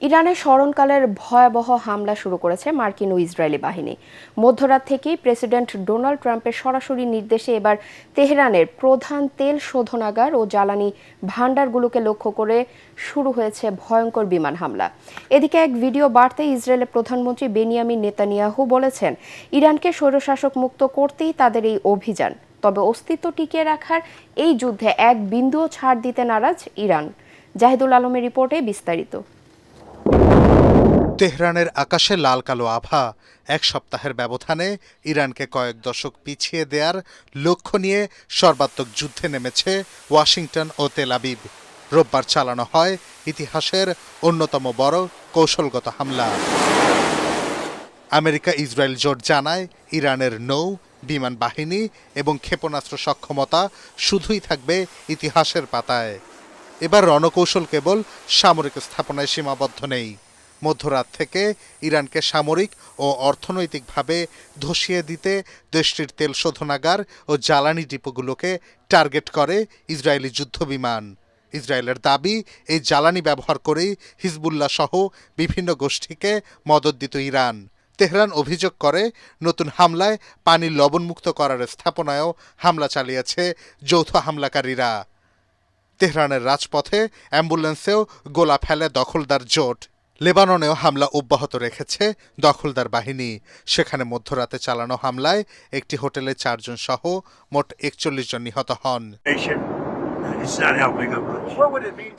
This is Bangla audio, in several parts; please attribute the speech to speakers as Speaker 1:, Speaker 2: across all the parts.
Speaker 1: ইরানের স্মরণকালের ভয়াবহ হামলা শুরু করেছে মার্কিন ও ইসরায়েলি বাহিনী। মধ্যরাত থেকেই প্রেসিডেন্ট ডোনাল্ড ট্রাম্পের সরাসরি নির্দেশে এবার তেহরানের প্রধান তেল শোধনাগার ও জ্বালানি ভান্ডারগুলোকে লক্ষ্য করে শুরু হয়েছে ভয়ঙ্কর বিমান হামলা। এদিকে এক ভিডিও বার্তায় ইসরায়েলের প্রধানমন্ত্রী বেনিয়ামিন নেতানিয়াহু বলেছেন, ইরানকে স্বৈরশাসক মুক্ত করতেই তাদের এই অভিযান। তবে অস্তিত্ব টিকিয়ে রাখার এই যুদ্ধে এক বিন্দুও ছাড় দিতে নারাজ ইরান। জাহিদুল আলমের রিপোর্টে বিস্তারিত।
Speaker 2: তেহরানের আকাশে লাল কালো আভা। এক সপ্তাহের ব্যবধানে ইরানকে কয়েক দশক পিছিয়ে দেওয়ার লক্ষ্য নিয়ে সর্বাত্মক যুদ্ধে নেমেছে ওয়াশিংটন ও তেল আবিব। রোববার চালানো হয় ইতিহাসের অন্যতম বড় কৌশলগত হামলা। আমেরিকা ইসরায়েল জোট জানায়, ইরানের নৌ, বিমান বাহিনী এবং ক্ষেপণাস্ত্র সক্ষমতা শুধুই থাকবে ইতিহাসের পাতায়। এবার রণকৌশল কেবল সামরিক স্থাপনায় সীমাবদ্ধ নেই। মধ্যরাত থেকে ইরানকে সামরিক ও অর্থনৈতিকভাবে ধসিয়ে দিতে দেশটির তেল শোধনাগার ও জ্বালানি ডিপোগুলোকে টার্গেট করে ইসরায়েলি যুদ্ধবিমান। ইসরায়েলের দাবি, এই জ্বালানি ব্যবহার করেই হিজবুল্লাহ সহ বিভিন্ন গোষ্ঠীকে মদদ দিত ইরান। তেহরান অভিযোগ করে, নতুন হামলায় পানি লবণমুক্ত করার স্থাপনায়ও হামলা চালিয়েছে যৌথ হামলাকারীরা। তেহরানের রাজপথে অ্যাম্বুলেন্সেও গোলা ফেলে দখলদার জোট। লেবাননেও হামলা অব্যাহত রেখেছে দখলদার বাহিনী। সেখানে মধ্যরাতে চালানো হামলায় একটি হোটেলে 4 জন সহ মোট 41 জন নিহত হন।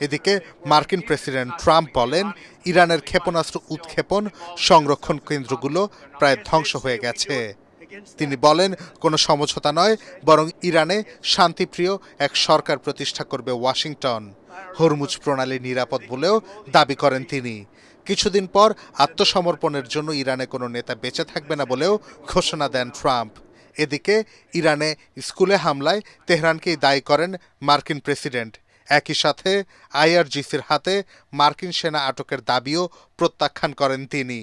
Speaker 2: এদিকে মার্কিন প্রেসিডেন্ট ট্রাম্প বলেন, ইরানের ক্ষেপণাস্ত্র উৎক্ষেপণ সংরক্ষণ কেন্দ্রগুলো প্রায় ধ্বংস হয়ে গেছে। তিনি বলেন, কোনো সমঝোতা নয়, বরং ইরানে শান্তিপ্রিয় এক সরকার প্রতিষ্ঠা করবে ওয়াশিংটন। হরমুজ প্রণালী নিরাপদ বলেও দাবি করেন তিনি। কিছুদিন পর আত্মসমর্পণের জন্য ইরানে কোনো নেতা বেঁচে থাকবে না বলেও ঘোষণা দেন ট্রাম্প। এদিকে ইরানে স্কুলে হামলায় তেহরানকেই দায়ী করেন মার্কিন প্রেসিডেন্ট। একই সাথে আইআরজিসির হাতে মার্কিন সেনা আটকের দাবিও প্রত্যাখ্যান করেন তিনি।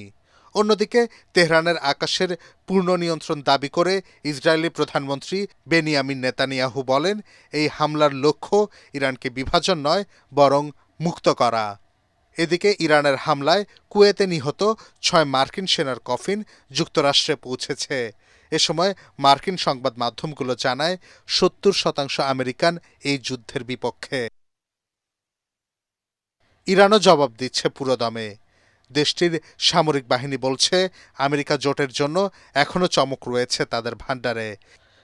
Speaker 2: অন্যদিকে তেহরানের আকাশের পূর্ণ নিয়ন্ত্রণ দাবি করে ইসরায়েলি প্রধানমন্ত্রী বেনিয়ামিন নেতানিয়াহু বলেন, এই হামলার লক্ষ্য ইরানকে বিভাজন নয়, বরং মুক্ত করা। এদিকে ইরানের হামলায় কুয়েতে নিহত 6 মার্কিন সেনার কফিন যুক্তরাষ্ট্রে পৌঁছেছে। এ সময় মার্কিন সংবাদ মাধ্যমগুলো জানায়, 70% আমেরিকান এই যুদ্ধের বিপক্ষে। ইরানও জবাব দিচ্ছে পুরোদমে। দেশটির সামরিক বাহিনী বলছে, আমেরিকা জোটের জন্য এখনও চমক রয়েছে তাদের ভান্ডারে।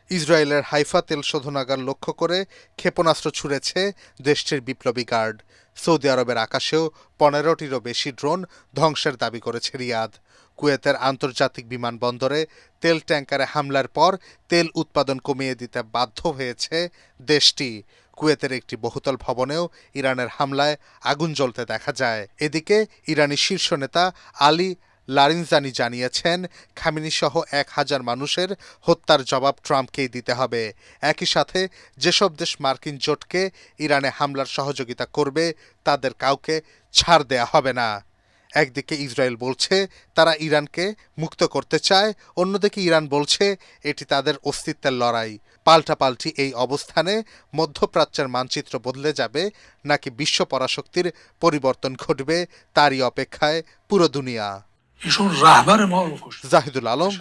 Speaker 2: ইসরায়েলের হাইফা তেল শোধনাগার লক্ষ্য করে ক্ষেপণাস্ত্র ছুড়েছে দেশটির বিপ্লবী গার্ড। সৌদি আরবের আকাশেও 15টিরও বেশি ড্রোন ধ্বংসের দাবি করেছে রিয়াদ। কুয়েতের আন্তর্জাতিক বিমানবন্দরে তেল ট্যাঙ্কারে হামলার পর তেল উৎপাদন কমিয়ে দিতে বাধ্য হয়েছে দেশটি। কুয়েতের একটি বহুতল ভবনেও ইরানের হামলায় আগুন জ্বলতে দেখা যায়। এদিকে ইরানি শীর্ষ নেতা আলী লারিনজানি জানিয়েছেন, খামেনি সহ 1000 মানুষের হত্যার জবাব ট্রাম্পকেই দিতে হবে। একই সাথে যেসব দেশ মার্কিন জোটকে ইরানে হামলার সহযোগিতা করবে, তাদের কাউকে ছাড় দেয়া হবে না। একদিকে ইসরায়েল বলছে তারা ইরানকে মুক্ত করতে চায়, অন্যদিকে ইরান বলছে এটি তাদের অস্তিত্বের লড়াই। পাল্টাপাল্টি এই অবস্থানে মধ্যপ্রাচ্যের মানচিত্র বদলে যাবে নাকি বিশ্ব পরাশক্তির পরিবর্তন ঘটবে, তারই অপেক্ষায় পুরো দুনিয়া। জাহিদুল আলম,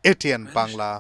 Speaker 2: এটিএন বাংলা।